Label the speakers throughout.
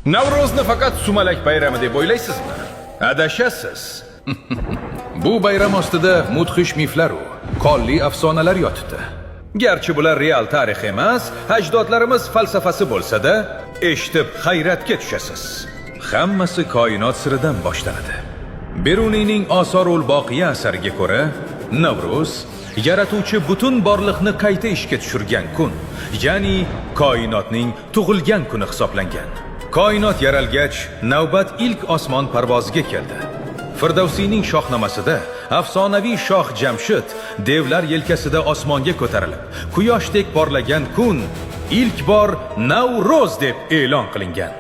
Speaker 1: Navro'zni faqat sumalak bayrami deb o'ylaysizmi? Adashasiz. Bu bayram ostida mudhish miflar va qonli afsonalar yotibdi. Garchi bular real tarix emas, ajdodlarimiz falsafasi bo'lsa-da, eshitib hayratga tushasiz. Hammasi koinot siridan boshlanadi. Beruniyning Osarul Boqiya asariga ko'ra, Navro'z yaratuvchi butun borliqni qayta ishga tushirgan kun, ya'ni koinotning tug'ilgan kuni hisoblangan. Koinot yaralgach, navbat ilk osmon parvoziga keldi. Firdavsiyning shohnamasida afsonaviy shoh Jamshid devlar yelkasida osmonga ko'tarilib, quyoshdek porlagan kun ilk bor Navro'z deb e'lon qilingan.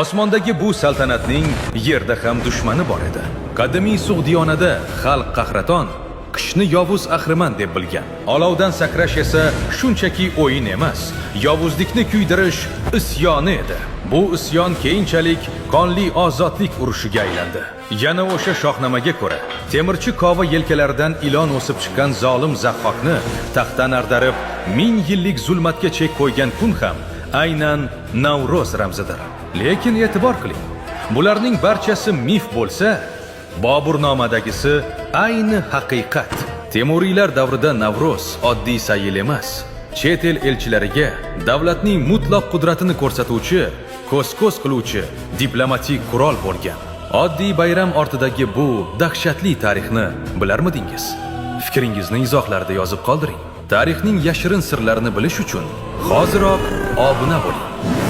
Speaker 1: Osmondagi bu saltanatning yerda ham dushmani bor edi. Qadimiy Sug'diyonada xalq qahraton qishni yovuz ahriman deb bilgan. Olovdan sakrash esa shunchaki o'yin emas, yovuzlikni kuydirish isyoni edi. Bu isyon keyinchalik qonli ozodlik urushiga aylandi. Yana o'sha shohnamaga ko'ra, temirchi kova yelkalaridan ilon o'sib chiqqan zolim Zahhokni taxtdan ag'darib, 1000 yillik zulmatga chek qo'ygan kun ham aynan Navro'z ramzidir. Lekin e'tibor qiling, bularning barchasi mif bo'lsa, Boburnomadagisi ayni haqiqat. Temuriylar davrida Navro'z oddiy sayil emas, chet el elchilariga davlatning mutlaq qudratini ko'rsatuvchi, ko'z-ko'z qiluvchi diplomatik qurol bo'lgan. Oddiy bayram ortidagi bu dahshatli tarixni bilarmidingiz? Fikringizni izohlarda yozib qoldiring. Tarixning yashirin sirlarini bilish uchun hoziroq obuna bo'ling.